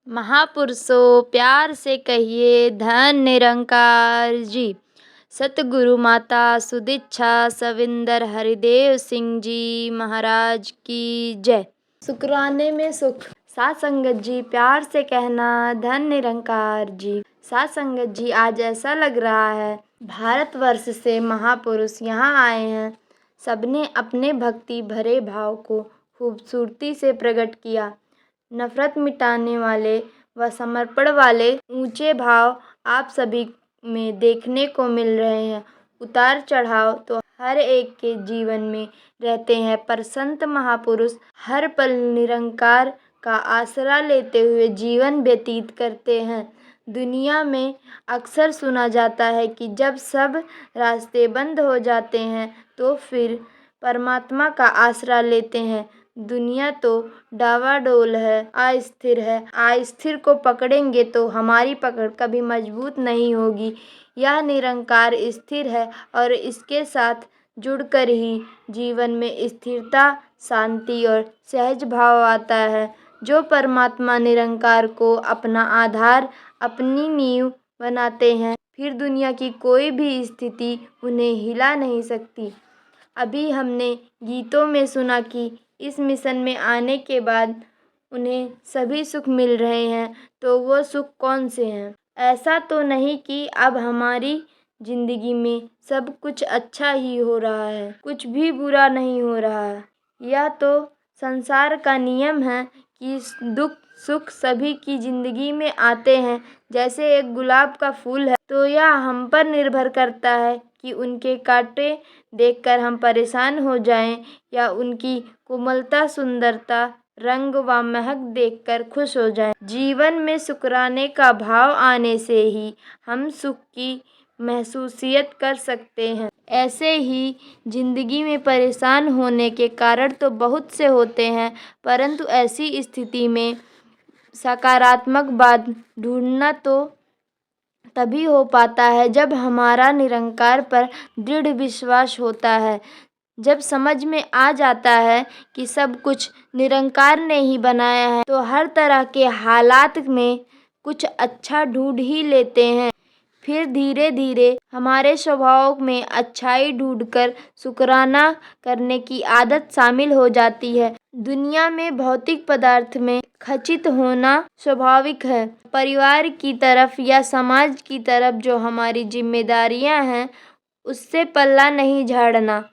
महापुरुषों प्यार से कहिए धन निरंकार जी। सतगुरु माता सुदीक्षा सविंदर हरिदेव सिंह जी महाराज की जय। शुक्राने में सुख। साथ संगत जी प्यार से कहना धन निरंकार जी। साथ संगत जी आज ऐसा लग रहा है भारतवर्ष से महापुरुष यहाँ आए हैं। सबने अपने भक्ति भरे भाव को खूबसूरती से प्रकट किया। नफरत मिटाने वाले व समर्पण वाले ऊंचे भाव आप सभी में देखने को मिल रहे हैं। उतार चढ़ाव तो हर एक के जीवन में रहते हैं, पर संत महापुरुष हर पल निरंकार का आसरा लेते हुए जीवन व्यतीत करते हैं। दुनिया में अक्सर सुना जाता है कि जब सब रास्ते बंद हो जाते हैं तो फिर परमात्मा का आसरा लेते हैं। दुनिया तो डावाडोल है, अस्थिर है। अस्थिर को पकड़ेंगे तो हमारी पकड़ कभी मजबूत नहीं होगी। यह निरंकार स्थिर है और इसके साथ जुड़कर ही जीवन में स्थिरता, शांति और सहज भाव आता है। जो परमात्मा निरंकार को अपना आधार, अपनी नींव बनाते हैं, फिर दुनिया की कोई भी स्थिति उन्हें हिला नहीं सकती। अभी हमने गीतों में सुना कि इस मिशन में आने के बाद उन्हें सभी सुख मिल रहे हैं, तो वो सुख कौन से हैं? ऐसा तो नहीं कि अब हमारी जिंदगी में सब कुछ अच्छा ही हो रहा है, कुछ भी बुरा नहीं हो रहा है। यह तो संसार का नियम है कि दुख सुख सभी की जिंदगी में आते हैं। जैसे एक गुलाब का फूल है, तो यह हम पर निर्भर करता है कि उनके कांटे देखकर हम परेशान हो जाएं या उनकी कोमलता, सुंदरता, रंग व महक देखकर खुश हो जाएं। जीवन में शुक्राने का भाव आने से ही हम सुख की महसूसियत कर सकते हैं। ऐसे ही जिंदगी में परेशान होने के कारण तो बहुत से होते हैं, परंतु ऐसी स्थिति में सकारात्मक बात ढूंढना तो तभी हो पाता है जब हमारा निरंकार पर दृढ़ विश्वास होता है। जब समझ में आ जाता है कि सब कुछ निरंकार ने ही बनाया है, तो हर तरह के हालात में कुछ अच्छा ढूंढ ही लेते हैं। फिर धीरे धीरे हमारे स्वभाव में अच्छाई ढूंढकर शुक्राना करने की आदत शामिल हो जाती है। दुनिया में भौतिक पदार्थ में खचित होना स्वाभाविक है। परिवार की तरफ या समाज की तरफ जो हमारी जिम्मेदारियां हैं, उससे पल्ला नहीं झाड़ना।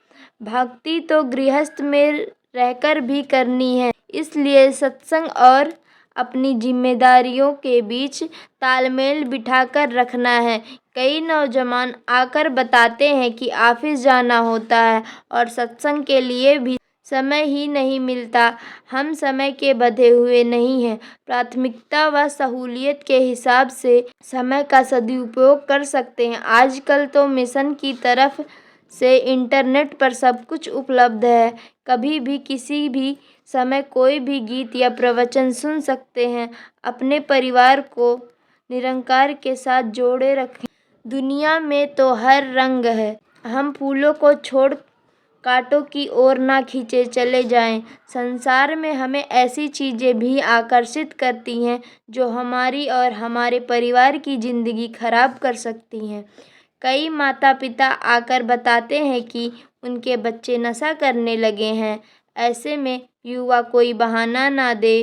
भक्ति तो गृहस्थ में रहकर भी करनी है, इसलिए सत्संग और अपनी जिम्मेदारियों के बीच तालमेल बिठाकर रखना है। कई नौजवान आकर बताते हैं कि ऑफिस जाना होता है और सत्संग के लिए भी समय ही नहीं मिलता। हम समय के बंधे हुए नहीं हैं। प्राथमिकता व सहूलियत के हिसाब से समय का सदुपयोग कर सकते हैं। आजकल तो मिशन की तरफ से इंटरनेट पर सब कुछ उपलब्ध है। कभी भी किसी भी समय कोई भी गीत या प्रवचन सुन सकते हैं। अपने परिवार को निरंकार के साथ जोड़े रखें। दुनिया में तो हर रंग है, हम फूलों को छोड़ कांटों की ओर ना खींचे चले जाएं। संसार में हमें ऐसी चीज़ें भी आकर्षित करती हैं जो हमारी और हमारे परिवार की ज़िंदगी खराब कर सकती हैं। कई माता पिता आकर बताते हैं कि उनके बच्चे नशा करने लगे हैं। ऐसे में युवा कोई बहाना ना दे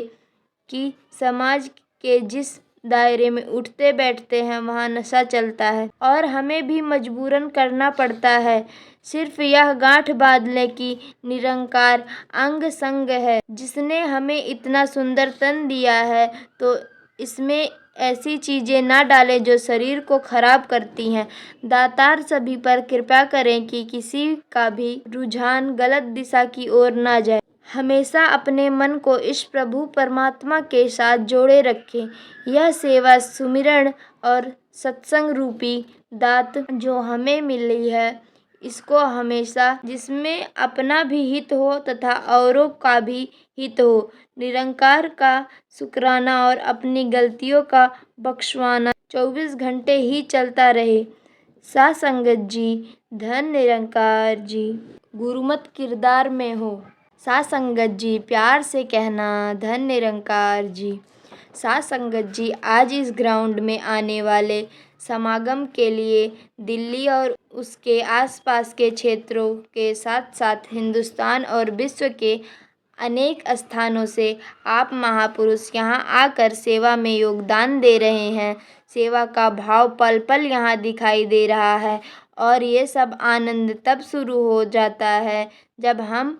कि समाज के जिस दायरे में उठते बैठते हैं वहाँ नशा चलता है और हमें भी मजबूरन करना पड़ता है। सिर्फ यह गांठ बांध लें कि निरंकार अंग संग है। जिसने हमें इतना सुंदर तन दिया है, तो इसमें ऐसी चीज़ें ना डालें जो शरीर को खराब करती हैं। दातार सभी पर कृपा करें कि किसी का भी रुझान गलत दिशा की ओर ना जाए। हमेशा अपने मन को इस प्रभु परमात्मा के साथ जोड़े रखें। यह सेवा, सुमिरन और सत्संग रूपी दात जो हमें मिली है, इसको हमेशा, जिसमें अपना भी हित हो तथा औरों का भी हित हो, निरंकार का शुक्राना और अपनी गलतियों का बख्शवाना 24 घंटे ही चलता रहे। साथ संगत जी, धन निरंकार जी गुरुमत किरदार में हो। साथ संगत जी प्यार से कहना धन निरंकार जी। साथ संगत जी, आज इस ग्राउंड में आने वाले समागम के लिए दिल्ली और उसके आसपास के क्षेत्रों के साथ साथ हिंदुस्तान और विश्व के अनेक स्थानों से आप महापुरुष यहाँ आकर सेवा में योगदान दे रहे हैं। सेवा का भाव पल पल यहाँ दिखाई दे रहा है और ये सब आनंद तब शुरू हो जाता है जब हम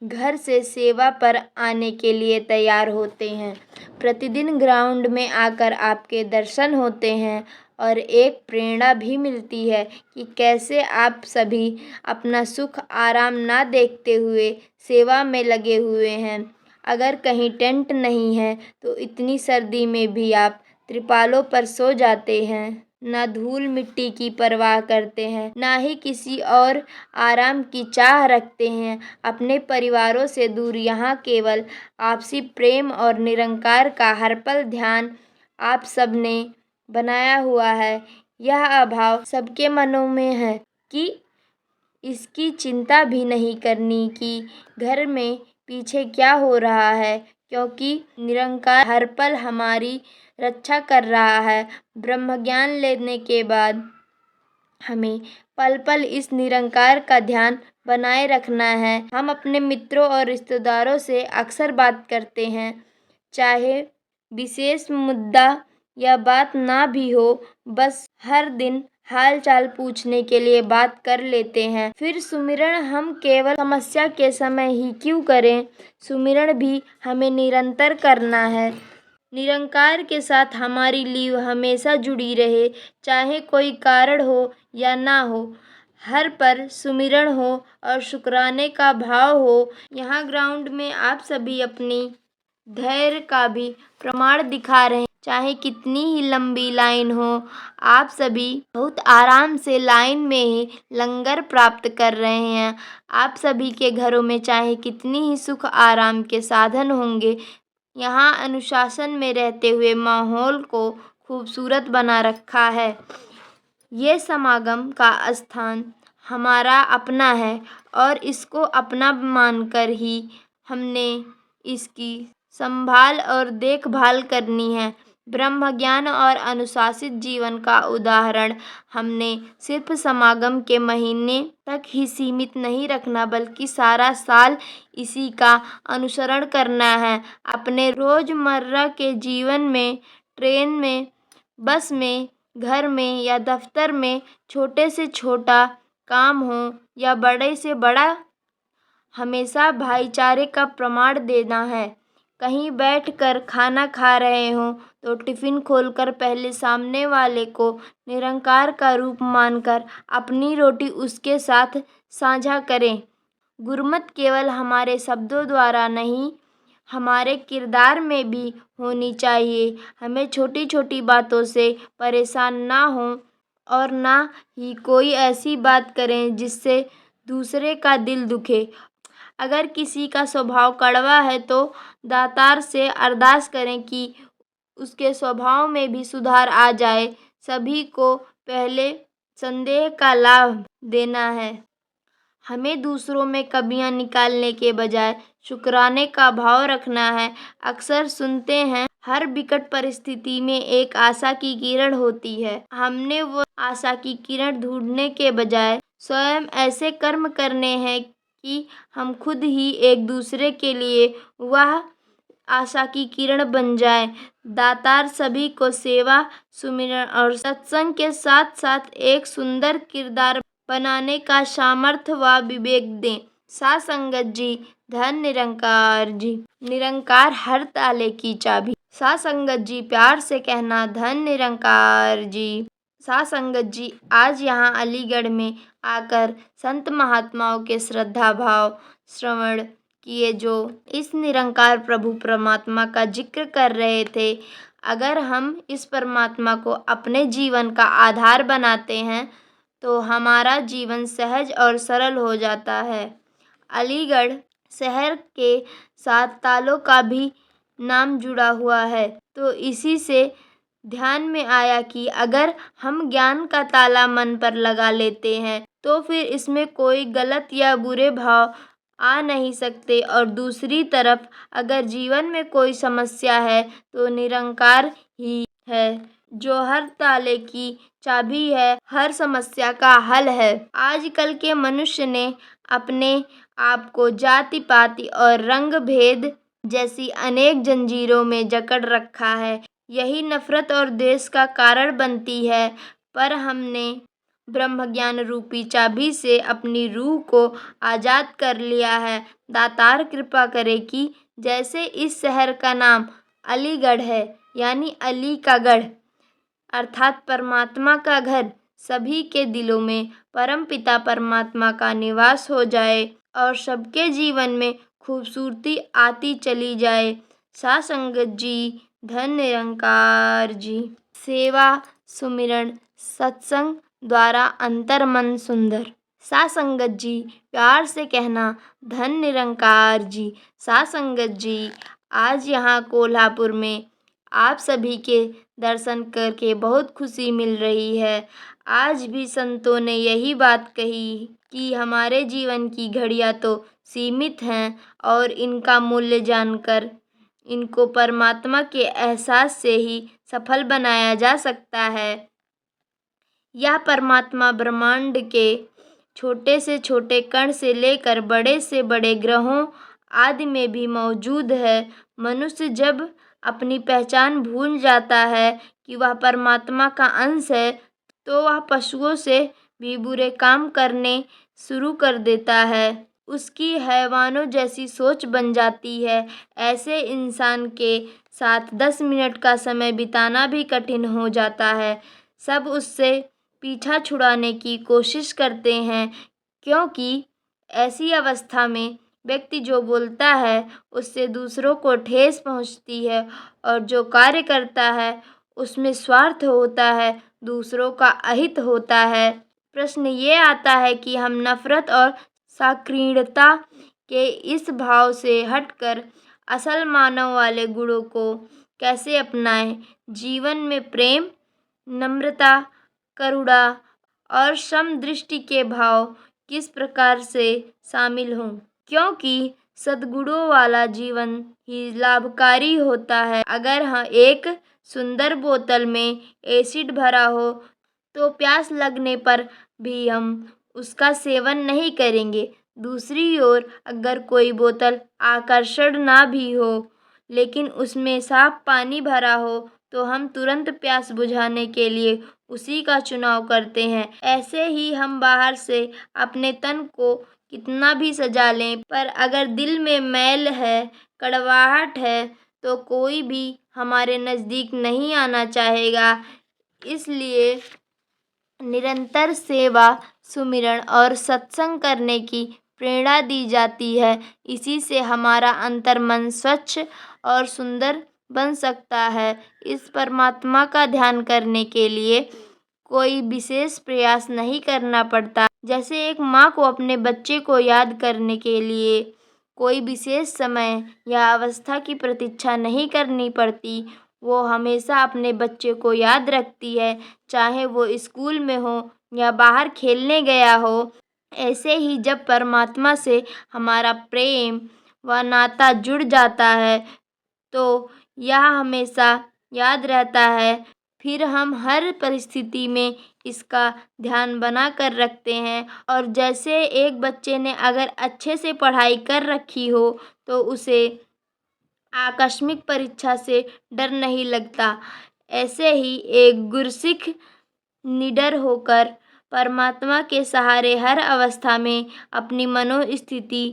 घर से सेवा पर आने के लिए तैयार होते हैं। प्रतिदिन ग्राउंड में आकर आपके दर्शन होते हैं और एक प्रेरणा भी मिलती है कि कैसे आप सभी अपना सुख आराम ना देखते हुए सेवा में लगे हुए हैं। अगर कहीं टेंट नहीं है तो इतनी सर्दी में भी आप त्रिपालों पर सो जाते हैं, ना धूल मिट्टी की परवाह करते हैं, ना ही किसी और आराम की चाह रखते हैं। अपने परिवारों से दूर यहाँ केवल आपसी प्रेम और निरंकार का हर पल ध्यान आप सबने बनाया हुआ है। यह अभाव सबके मनों में है कि इसकी चिंता भी नहीं करनी कि घर में पीछे क्या हो रहा है, क्योंकि निरंकार हर पल हमारी रक्षा कर रहा है। ब्रह्म ज्ञान लेने के बाद हमें पल पल इस निरंकार का ध्यान बनाए रखना है। हम अपने मित्रों और रिश्तेदारों से अक्सर बात करते हैं, चाहे विशेष मुद्दा या बात ना भी हो, बस हर दिन हाल चाल पूछने के लिए बात कर लेते हैं। फिर सुमिरन हम केवल समस्या के समय ही क्यों करें, सुमिरन भी हमें निरंतर करना है। निरंकार के साथ हमारी लीव हमेशा जुड़ी रहे, चाहे कोई कारण हो या ना हो। हर पर सुमिरन हो और शुक्राने का भाव हो। यहाँ ग्राउंड में आप सभी अपनी धैर्य का भी प्रमाण दिखा रहे हैं। चाहे कितनी ही लंबी लाइन हो, आप सभी बहुत आराम से लाइन में ही लंगर प्राप्त कर रहे हैं। आप सभी के घरों में चाहे कितनी ही सुख आराम के साधन होंगे, यहाँ अनुशासन में रहते हुए माहौल को खूबसूरत बना रखा है। ये समागम का स्थान हमारा अपना है और इसको अपना मानकर ही हमने इसकी संभाल और देखभाल करनी है। ब्रह्म ज्ञान और अनुशासित जीवन का उदाहरण हमने सिर्फ समागम के महीने तक ही सीमित नहीं रखना, बल्कि सारा साल इसी का अनुसरण करना है। अपने रोज़मर्रा के जीवन में, ट्रेन में, बस में, घर में या दफ्तर में, छोटे से छोटा काम हो या बड़े से बड़ा, हमेशा भाईचारे का प्रमाण देना है। कहीं बैठकर खाना खा रहे हों तो टिफ़िन खोलकर पहले सामने वाले को निरंकार का रूप मानकर अपनी रोटी उसके साथ साझा करें। गुरमत केवल हमारे शब्दों द्वारा नहीं, हमारे किरदार में भी होनी चाहिए। हमें छोटी छोटी बातों से परेशान ना हों और ना ही कोई ऐसी बात करें जिससे दूसरे का दिल दुखे। अगर किसी का स्वभाव कड़वा है तो दातार से अरदास करें कि उसके स्वभाव में भी सुधार आ जाए। सभी को पहले संदेह का लाभ देना है। हमें दूसरों में कमियां निकालने के बजाय शुक्राने का भाव रखना है। अक्सर सुनते हैं, हर विकट परिस्थिति में एक आशा की किरण होती है। हमने वो आशा की किरण ढूंढने के बजाय स्वयं ऐसे कर्म करने हैं कि हम खुद ही एक दूसरे के लिए वह आशा की किरण बन जाए। दातार सभी को सेवा, सुमिरन और सत्संग के साथ साथ एक सुंदर किरदार बनाने का सामर्थ्य व विवेक दें। साथ संगत जी, धन निरंकार जी। निरंकार हर ताले की चाबी। साथ संगत जी, प्यार से कहना धन निरंकार जी। साथ संगत जी, आज यहाँ अलीगढ़ में आकर संत महात्माओं के श्रद्धा भाव श्रवण किए, जो इस निरंकार प्रभु परमात्मा का जिक्र कर रहे थे। अगर हम इस परमात्मा को अपने जीवन का आधार बनाते हैं तो हमारा जीवन सहज और सरल हो जाता है। अलीगढ़ शहर के साथ तालों का भी नाम जुड़ा हुआ है, तो इसी से ध्यान में आया कि अगर हम ज्ञान का ताला मन पर लगा लेते हैं तो फिर इसमें कोई गलत या बुरे भाव आ नहीं सकते, और दूसरी तरफ अगर जीवन में कोई समस्या है तो निरंकार ही है, जो हर ताले की चाबी है, हर समस्या का हल है। आजकल के मनुष्य ने अपने आप को जाति पाति और रंग भेद जैसी अनेक जंजीरों में जकड़ रखा है। यही नफरत और द्वेष का कारण बनती है। पर हमने ब्रह्मज्ञान रूपी चाबी से अपनी रूह को आज़ाद कर लिया है। दातार कृपा करे कि जैसे इस शहर का नाम अलीगढ़ है, यानी अली का गढ़ अर्थात परमात्मा का घर, सभी के दिलों में परमपिता परमात्मा का निवास हो जाए और सबके जीवन में खूबसूरती आती चली जाए। साथ संगत जी, धन निरंकार जी। सेवा, सुमिरन, सत्संग द्वारा अंतर मन सुंदर। साथ संगत जी, प्यार से कहना धन निरंकार जी। साथ संगत जी, आज यहाँ कोल्हापुर में आप सभी के दर्शन करके बहुत खुशी मिल रही है। आज भी संतों ने यही बात कही कि हमारे जीवन की घड़ियाँ तो सीमित हैं और इनका मूल्य जानकर इनको परमात्मा के एहसास से ही सफल बनाया जा सकता है। यह परमात्मा ब्रह्मांड के छोटे से छोटे कण से लेकर बड़े से बड़े ग्रहों आदि में भी मौजूद है। मनुष्य जब अपनी पहचान भूल जाता है कि वह परमात्मा का अंश है, तो वह पशुओं से भी बुरे काम करने शुरू कर देता है। उसकी हैवानों जैसी सोच बन जाती है। ऐसे इंसान के साथ 10 मिनट का समय बिताना भी कठिन हो जाता है। सब उससे पीछा छुड़ाने की कोशिश करते हैं, क्योंकि ऐसी अवस्था में व्यक्ति जो बोलता है उससे दूसरों को ठेस पहुंचती है, और जो कार्य करता है उसमें स्वार्थ होता है, दूसरों का अहित होता है। प्रश्न ये आता है कि हम नफरत और साकृणता के इस भाव से हटकर असल मानव वाले गुणों को कैसे अपनाएं। जीवन में प्रेम, नम्रता, करुणा और समदृष्टि के भाव किस प्रकार से शामिल हों, क्योंकि सद्गुणों वाला जीवन ही लाभकारी होता है। अगर हाँ एक सुंदर बोतल में एसिड भरा हो तो प्यास लगने पर भी हम उसका सेवन नहीं करेंगे। दूसरी ओर अगर कोई बोतल आकर्षण ना भी हो लेकिन उसमें साफ पानी भरा हो तो हम तुरंत प्यास बुझाने के लिए उसी का चुनाव करते हैं। ऐसे ही हम बाहर से अपने तन को कितना भी सजा लें, पर अगर दिल में मैल है, कड़वाहट है, तो कोई भी हमारे नज़दीक नहीं आना चाहेगा। इसलिए निरंतर सेवा, सुमिरन और सत्संग करने की प्रेरणा दी जाती है। इसी से हमारा अंतर्मन स्वच्छ और सुंदर बन सकता है। इस परमात्मा का ध्यान करने के लिए कोई विशेष प्रयास नहीं करना पड़ता। जैसे एक माँ को अपने बच्चे को याद करने के लिए कोई विशेष समय या अवस्था की प्रतीक्षा नहीं करनी पड़ती, वो हमेशा अपने बच्चे को याद रखती है, चाहे वो स्कूल में हो या बाहर खेलने गया हो। ऐसे ही जब परमात्मा से हमारा प्रेम व नाता जुड़ जाता है तो यह हमेशा याद रहता है। फिर हम हर परिस्थिति में इसका ध्यान बना कर रखते हैं, और जैसे एक बच्चे ने अगर अच्छे से पढ़ाई कर रखी हो तो उसे आकस्मिक परीक्षा से डर नहीं लगता। ऐसे ही एक गुरसिख निडर होकर परमात्मा के सहारे हर अवस्था में अपनी मनोस्थिति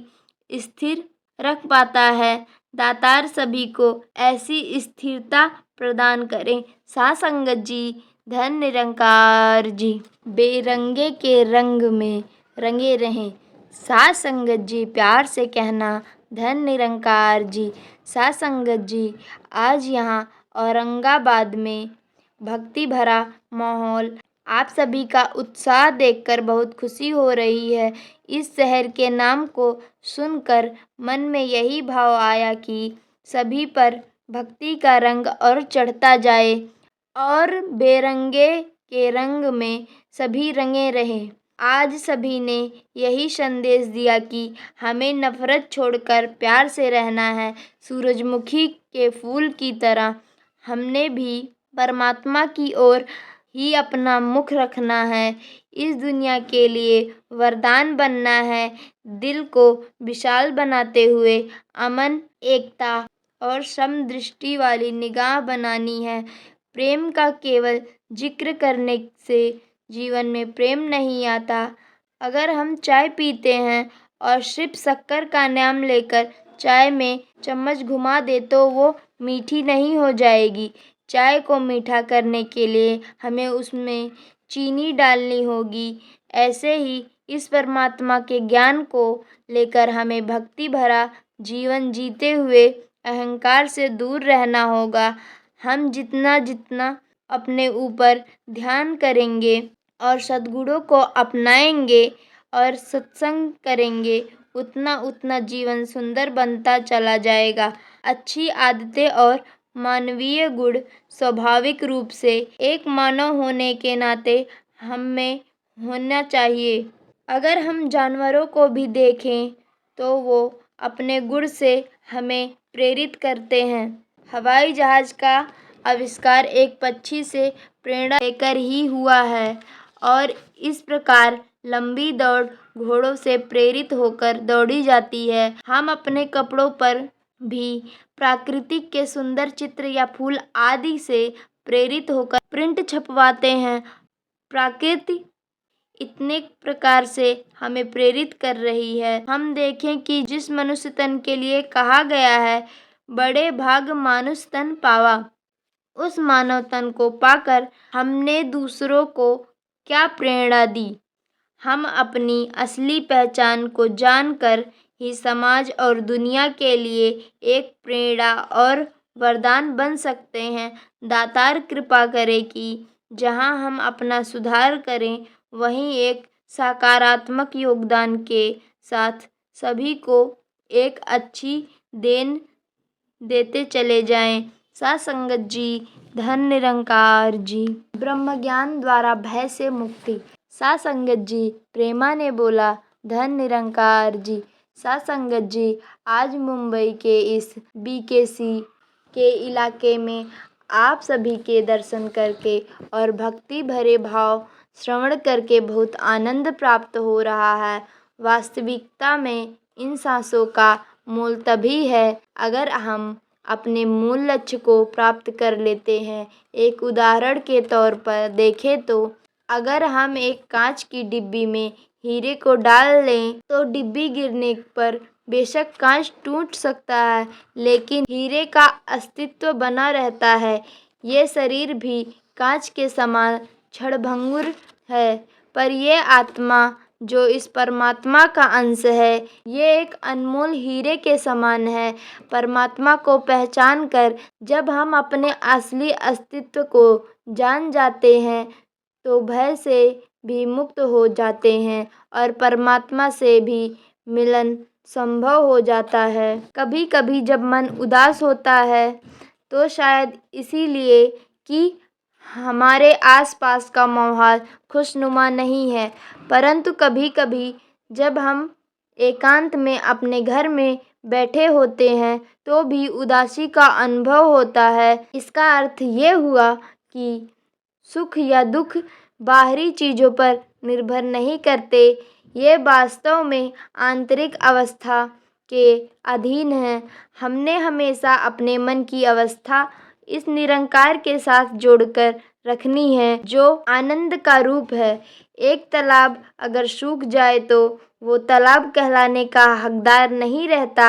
स्थिर रख पाता है। दातार सभी को ऐसी स्थिरता प्रदान करें। साथ संगत जी, धन निरंकार जी। बेरंगे के रंग में रंगे रहें। साथ संगत जी, प्यार से कहना धन निरंकार जी। साथ संगत जी, आज यहाँ औरंगाबाद में भक्ति भरा माहौल, आप सभी का उत्साह देखकर बहुत खुशी हो रही है। इस शहर के नाम को सुनकर मन में यही भाव आया कि सभी पर भक्ति का रंग और चढ़ता जाए और बेरंगे के रंग में सभी रंगे रहें। आज सभी ने यही संदेश दिया कि हमें नफरत छोड़कर प्यार से रहना है। सूरजमुखी के फूल की तरह हमने भी परमात्मा की ओर ही अपना मुख रखना है। इस दुनिया के लिए वरदान बनना है। दिल को विशाल बनाते हुए अमन, एकता और समदृष्टि वाली निगाह बनानी है। प्रेम का केवल जिक्र करने से जीवन में प्रेम नहीं आता। अगर हम चाय पीते हैं और सिर्फ शक्कर का नाम लेकर चाय में चम्मच घुमा दे तो वो मीठी नहीं हो जाएगी। चाय को मीठा करने के लिए हमें उसमें चीनी डालनी होगी। ऐसे ही इस परमात्मा के ज्ञान को लेकर हमें भक्ति भरा जीवन जीते हुए अहंकार से दूर रहना होगा। हम जितना जितना अपने ऊपर ध्यान करेंगे और सद्गुणों को अपनाएंगे और सत्संग करेंगे, उतना उतना जीवन सुंदर बनता चला जाएगा। अच्छी आदतें और मानवीय गुण स्वाभाविक रूप से एक मानव होने के नाते हम में होना चाहिए। अगर हम जानवरों को भी देखें तो वो अपने गुण से हमें प्रेरित करते हैं। हवाई जहाज का आविष्कार एक पक्षी से प्रेरणा लेकर ही हुआ है और इस प्रकार लंबी दौड़ घोड़ों से प्रेरित होकर दौड़ी जाती है। हम अपने कपड़ों पर भी प्राकृतिक के सुंदर चित्र या फूल आदि से प्रेरित होकर प्रिंट छपवाते हैं। प्रकृति इतने प्रकार से हमें प्रेरित कर रही है। हम देखें कि जिस मनुष्य तन के लिए कहा गया है, बड़े भाग मानुष तन पावा, उस मानव तन को पाकर हमने दूसरों को क्या प्रेरणा दी। हम अपनी असली पहचान को जानकर ही समाज और दुनिया के लिए एक प्रेरणा और वरदान बन सकते हैं। दातार कृपा करे कि जहां हम अपना सुधार करें, वहीं एक सकारात्मक योगदान के साथ सभी को एक अच्छी देन देते चले जाएं। सत्संगत जी, धन निरंकार जी। ब्रह्म ज्ञान द्वारा भय से मुक्ति। सत्संगत जी, प्रेमा ने बोला, धन निरंकार जी। सत्संगत जी, आज मुंबई के इस बीकेसी के इलाके में आप सभी के दर्शन करके और भक्ति भरे भाव श्रवण करके बहुत आनंद प्राप्त हो रहा है। वास्तविकता में इन सांसों का मोल तभी है अगर हम अपने मूल लक्ष्य को प्राप्त कर लेते हैं। एक उदाहरण के तौर पर देखें तो अगर हम एक कांच की डिब्बी में हीरे को डाल लें तो डिब्बी गिरने पर बेशक कांच टूट सकता है, लेकिन हीरे का अस्तित्व बना रहता है। ये शरीर भी कांच के समान क्षणभंगुर है, पर ये आत्मा जो इस परमात्मा का अंश है, ये एक अनमोल हीरे के समान है। परमात्मा को पहचान कर जब हम अपने असली अस्तित्व को जान जाते हैं तो भय से भी मुक्त हो जाते हैं और परमात्मा से भी मिलन संभव हो जाता है। कभी कभी जब मन उदास होता है तो शायद इसीलिए कि हमारे आसपास का माहौल खुशनुमा नहीं है, परंतु कभी कभी जब हम एकांत में अपने घर में बैठे होते हैं तो भी उदासी का अनुभव होता है। इसका अर्थ ये हुआ कि सुख या दुख बाहरी चीज़ों पर निर्भर नहीं करते, ये वास्तव में आंतरिक अवस्था के अधीन है। हमने हमेशा अपने मन की अवस्था इस निरंकार के साथ जोड़कर रखनी है जो आनंद का रूप है। एक तालाब अगर सूख जाए तो वो तालाब कहलाने का हकदार नहीं रहता।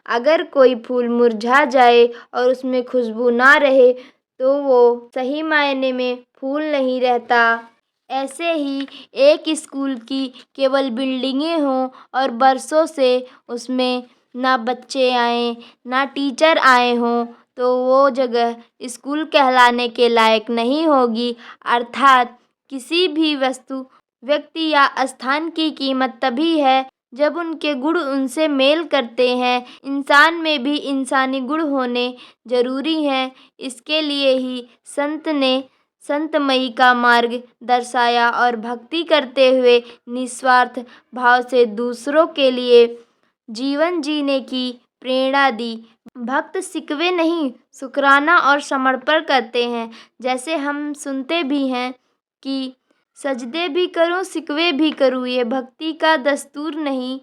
अगर कोई फूल मुरझा जाए और उसमें खुशबू ना रहे तो वो सही मायने में फूल नहीं रहता। ऐसे ही एक स्कूल की केवल बिल्डिंगें हों और बरसों से उसमें ना बच्चे आए ना टीचर आए हों तो वो जगह स्कूल कहलाने के लायक नहीं होगी। अर्थात किसी भी वस्तु, व्यक्ति या स्थान की कीमत तभी है जब उनके गुण उनसे मेल करते हैं। इंसान में भी इंसानी गुण होने जरूरी हैं। इसके लिए ही संत ने संतमयी का मार्ग दर्शाया और भक्ति करते हुए निस्वार्थ भाव से दूसरों के लिए जीवन जीने की प्रेरणा दी। भक्त सिकवे नहीं, शुक्राना और समर्पण करते हैं। जैसे हम सुनते भी हैं कि सजदे भी करूं, सिकवे भी करूं, ये भक्ति का दस्तूर नहीं।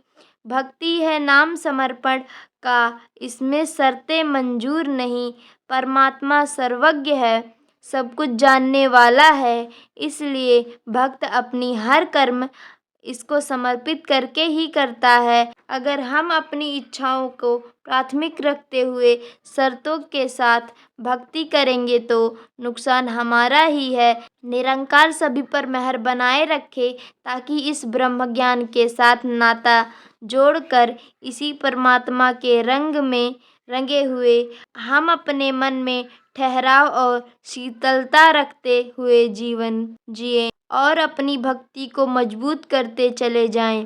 भक्ति है नाम समर्पण का, इसमें शर्तें मंजूर नहीं। परमात्मा सर्वज्ञ है, सब कुछ जानने वाला है, इसलिए भक्त अपनी हर कर्म इसको समर्पित करके ही करता है। अगर हम अपनी इच्छाओं को प्राथमिक रखते हुए शर्तों के साथ भक्ति करेंगे तो नुकसान हमारा ही है। निरंकार सभी पर मेहर बनाए रखे, ताकि इस ब्रह्म ज्ञान के साथ नाता जोड़कर इसी परमात्मा के रंग में रंगे हुए हम अपने मन में ठहराव और शीतलता रखते हुए जीवन जिए और अपनी भक्ति को मजबूत करते चले जाएं।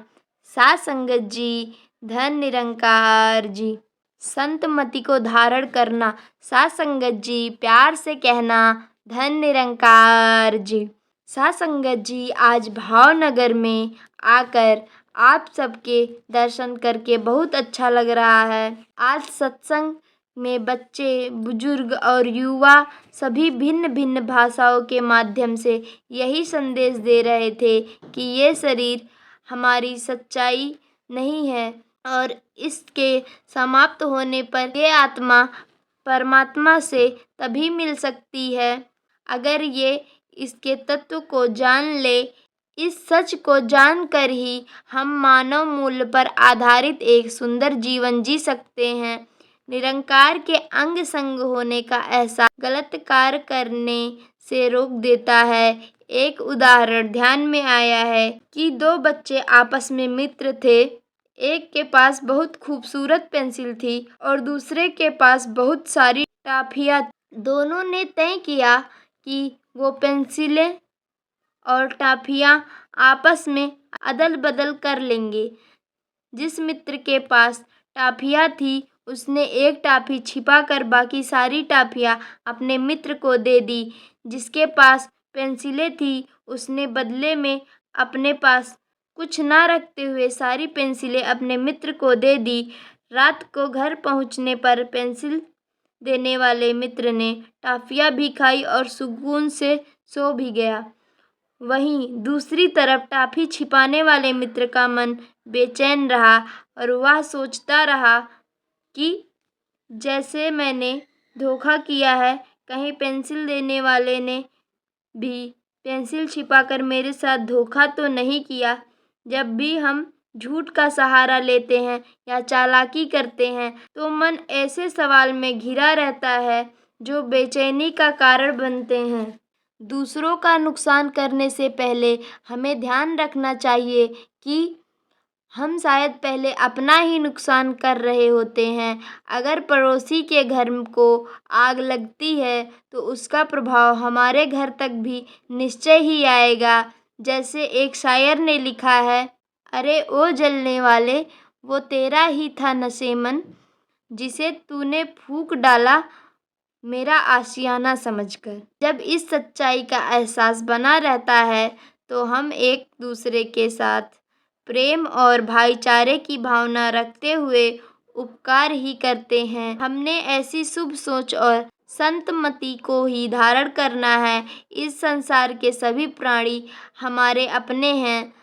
साध संगत जी, धन निरंकार जी। संत मति को धारण करना, साध संगत जी प्यार से कहना, धन निरंकार जी। साध संगत जी, आज भावनगर में आकर आप सबके दर्शन करके बहुत अच्छा लग रहा है। आज सत्संग में बच्चे, बुजुर्ग और युवा सभी भिन्न भिन्न भाषाओं के माध्यम से यही संदेश दे रहे थे कि ये शरीर हमारी सच्चाई नहीं है और इसके समाप्त होने पर ये आत्मा परमात्मा से तभी मिल सकती है अगर ये इसके तत्व को जान ले। इस सच को जानकर ही हम मानव मूल्य पर आधारित एक सुंदर जीवन जी सकते हैं। निरंकार के अंग संग होने का एहसास गलत कार्य करने से रोक देता है। एक उदाहरण ध्यान में आया है कि दो बच्चे आपस में मित्र थे। एक के पास बहुत खूबसूरत पेंसिल थी और दूसरे के पास बहुत सारी टॉफियाँ। दोनों ने तय किया कि वो पेंसिलें और टॉफियाँ आपस में अदल बदल कर लेंगे। जिस मित्र के पास टॉफियाँ थी उसने एक टॉफी छिपा कर बाकी सारी टॉफियाँ अपने मित्र को दे दी। जिसके पास पेंसिलें थी उसने बदले में अपने पास कुछ ना रखते हुए सारी पेंसिलें अपने मित्र को दे दी। रात को घर पहुंचने पर पेंसिल देने वाले मित्र ने टॉफियाँ भी खाई और सुकून से सो भी गया। वहीं दूसरी तरफ टॉफी छिपाने वाले मित्र का मन बेचैन रहा और वह सोचता रहा कि जैसे मैंने धोखा किया है, कहीं पेंसिल देने वाले ने भी पेंसिल छिपाकर मेरे साथ धोखा तो नहीं किया। जब भी हम झूठ का सहारा लेते हैं या चालाकी करते हैं तो मन ऐसे सवाल में घिरा रहता है जो बेचैनी का कारण बनते हैं। दूसरों का नुकसान करने से पहले हमें ध्यान रखना चाहिए कि हम शायद पहले अपना ही नुकसान कर रहे होते हैं। अगर पड़ोसी के घर को आग लगती है तो उसका प्रभाव हमारे घर तक भी निश्चय ही आएगा। जैसे एक शायर ने लिखा है, अरे ओ जलने वाले, वो तेरा ही था नशेमन, जिसे तूने फूंक डाला मेरा आशियाना समझकर। जब इस सच्चाई का एहसास बना रहता है तो हम एक दूसरे के साथ प्रेम और भाईचारे की भावना रखते हुए उपकार ही करते हैं। हमने ऐसी शुभ सोच और संत मति को ही धारण करना है। इस संसार के सभी प्राणी हमारे अपने हैं,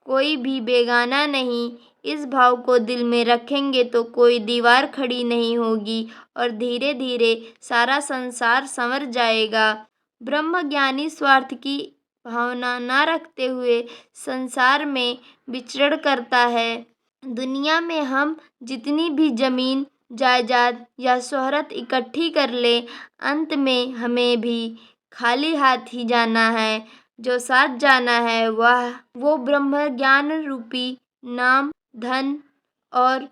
कोई भी बेगाना नहीं। इस भाव को दिल में रखेंगे तो कोई दीवार खड़ी नहीं होगी और धीरे धीरे सारा संसार संवर जाएगा। ब्रह्मज्ञानी स्वार्थ की भावना न रखते हुए संसार में विचरण करता है। दुनिया में हम जितनी भी जमीन, जायदाद या शोहरत इकट्ठी कर ले, अंत में हमें भी खाली हाथ ही जाना है। जो साथ जाना है वो ब्रह्म ज्ञान रूपी नाम, धन और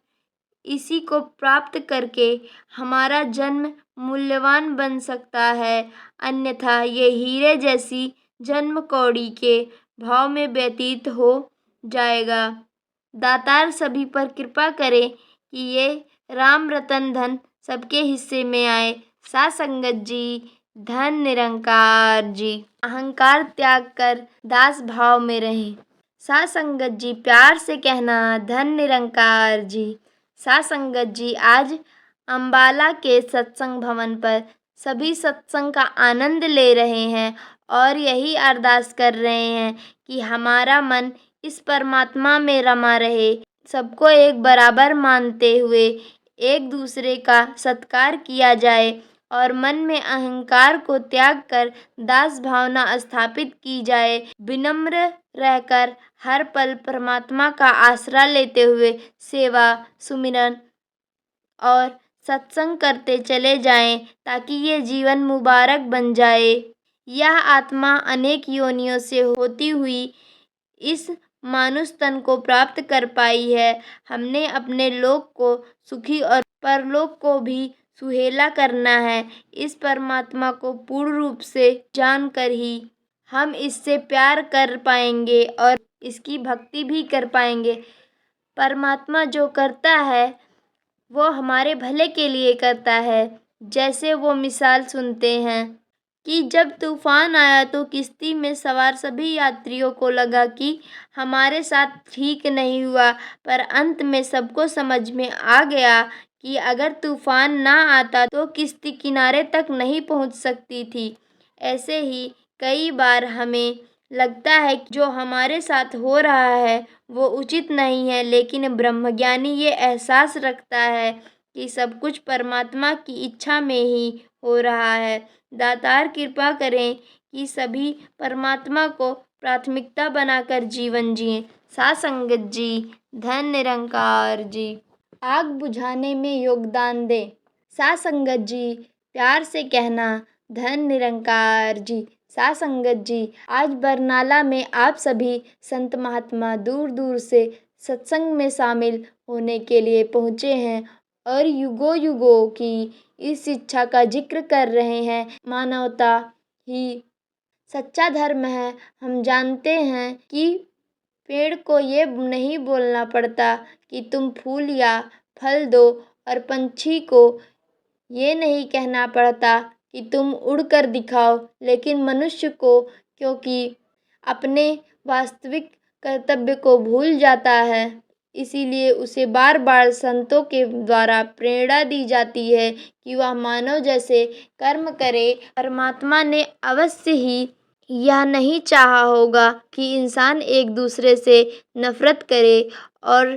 इसी को प्राप्त करके हमारा जन्म मूल्यवान बन सकता है। अन्यथा ये हीरे जैसी जन्म कौड़ी के भाव में व्यतीत हो जाएगा। दातार सभी पर कृपा करे कि ये राम रतन धन सबके हिस्से में आए। साथ संगत जी, धन निरंकार जी। अहंकार त्याग कर दास भाव में रहें। साथ संगत जी प्यार से कहना धन निरंकार जी। साथ संगत जी आज अम्बाला के सत्संग भवन पर सभी सत्संग का आनंद ले रहे हैं और यही अरदास कर रहे हैं कि हमारा मन इस परमात्मा में रमा रहे। सबको एक बराबर मानते हुए एक दूसरे का सत्कार किया जाए और मन में अहंकार को त्याग कर दास भावना स्थापित की जाए। विनम्र रहकर हर पल परमात्मा का आसरा लेते हुए सेवा, सुमिरन और सत्संग करते चले जाएं ताकि ये जीवन मुबारक बन जाए। यह आत्मा अनेक योनियों से होती हुई इस मानुष तन को प्राप्त कर पाई है। हमने अपने लोक को सुखी और परलोक को भी सुहेला करना है। इस परमात्मा को पूर्ण रूप से जानकर ही हम इससे प्यार कर पाएंगे और इसकी भक्ति भी कर पाएंगे। परमात्मा जो करता है वो हमारे भले के लिए करता है। जैसे वो मिसाल सुनते हैं कि जब तूफान आया तो किश्ती में सवार सभी यात्रियों को लगा कि हमारे साथ ठीक नहीं हुआ, पर अंत में सबको समझ में आ गया कि अगर तूफान ना आता तो किश्ती किनारे तक नहीं पहुंच सकती थी। ऐसे ही कई बार हमें लगता है कि जो हमारे साथ हो रहा है वो उचित नहीं है, लेकिन ब्रह्मज्ञानी ये एहसास रखता है कि सब कुछ परमात्मा की इच्छा में ही हो रहा है। दातार कृपा करें कि सभी परमात्मा को प्राथमिकता बनाकर जीवन जिएं। साथ संगत जी धन निरंकार जी। आग बुझाने में योगदान दें। साथ संगत जी प्यार से कहना धन निरंकार जी। साथ संगत जी आज बरनाला में आप सभी संत महात्मा दूर दूर से सत्संग में शामिल होने के लिए पहुँचे हैं और युगों युगों की इस इच्छा का जिक्र कर रहे हैं। मानवता ही सच्चा धर्म है। हम जानते हैं कि पेड़ को ये नहीं बोलना पड़ता कि तुम फूल या फल दो और पंछी को ये नहीं कहना पड़ता कि तुम उड़कर दिखाओ, लेकिन मनुष्य को क्योंकि अपने वास्तविक कर्तव्य को भूल जाता है, इसीलिए उसे बार बार संतों के द्वारा प्रेरणा दी जाती है कि वह मानव जैसे कर्म करे। परमात्मा ने अवश्य ही यह नहीं चाहा होगा कि इंसान एक दूसरे से नफरत करे और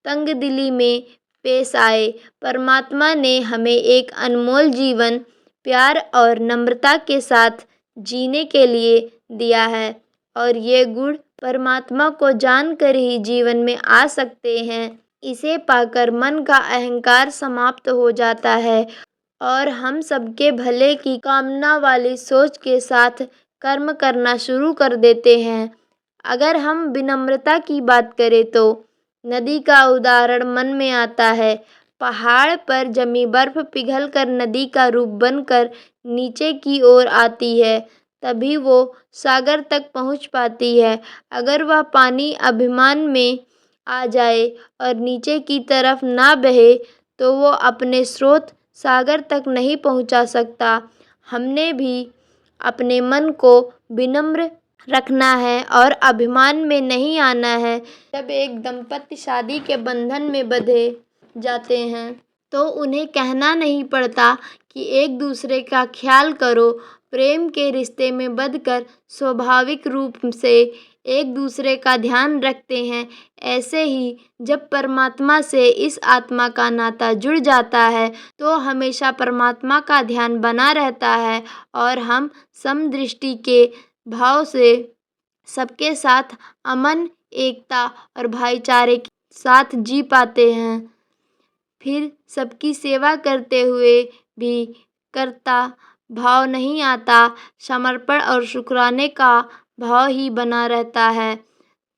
तंगदिली में पेश आए। परमात्मा ने हमें एक अनमोल जीवन प्यार और नम्रता के साथ जीने के लिए दिया है और ये गुण परमात्मा को जानकर ही जीवन में आ सकते हैं। इसे पाकर मन का अहंकार समाप्त हो जाता है और हम सबके भले की कामना वाली सोच के साथ कर्म करना शुरू कर देते हैं। अगर हम विनम्रता की बात करें तो नदी का उदाहरण मन में आता है। पहाड़ पर जमी बर्फ पिघलकर नदी का रूप बनकर नीचे की ओर आती है, तभी वो सागर तक पहुंच पाती है। अगर वह पानी अभिमान में आ जाए और नीचे की तरफ ना बहे तो वो अपने स्रोत सागर तक नहीं पहुंचा सकता। हमने भी अपने मन को विनम्र रखना है और अभिमान में नहीं आना है। जब एक दंपति शादी के बंधन में बंधे जाते हैं तो उन्हें कहना नहीं पड़ता कि एक दूसरे का ख्याल करो। प्रेम के रिश्ते में बंधकर स्वाभाविक रूप से एक दूसरे का ध्यान रखते हैं। ऐसे ही जब परमात्मा से इस आत्मा का नाता जुड़ जाता है तो हमेशा परमात्मा का ध्यान बना रहता है और हम समदृष्टि के भाव से सबके साथ अमन, एकता और भाईचारे के साथ जी पाते हैं। फिर सबकी सेवा करते हुए भी कर्ता भाव नहीं आता, समर्पण और शुक्राने का भाव ही बना रहता है।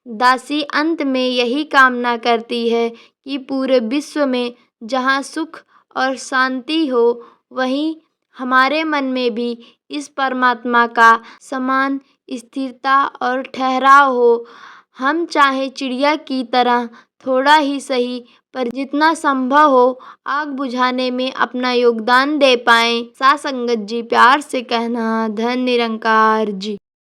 दासी अंत में यही कामना करती है कि पूरे विश्व में जहाँ सुख और शांति हो, वहीं हमारे मन में भी इस परमात्मा का समान स्थिरता और ठहराव हो। हम चाहे चिड़िया की तरह थोड़ा ही सही पर जितना संभव हो आग बुझाने में अपना योगदान दे पाएं। साथ संगत जी, प्यार से कहना धन निरंकार जी।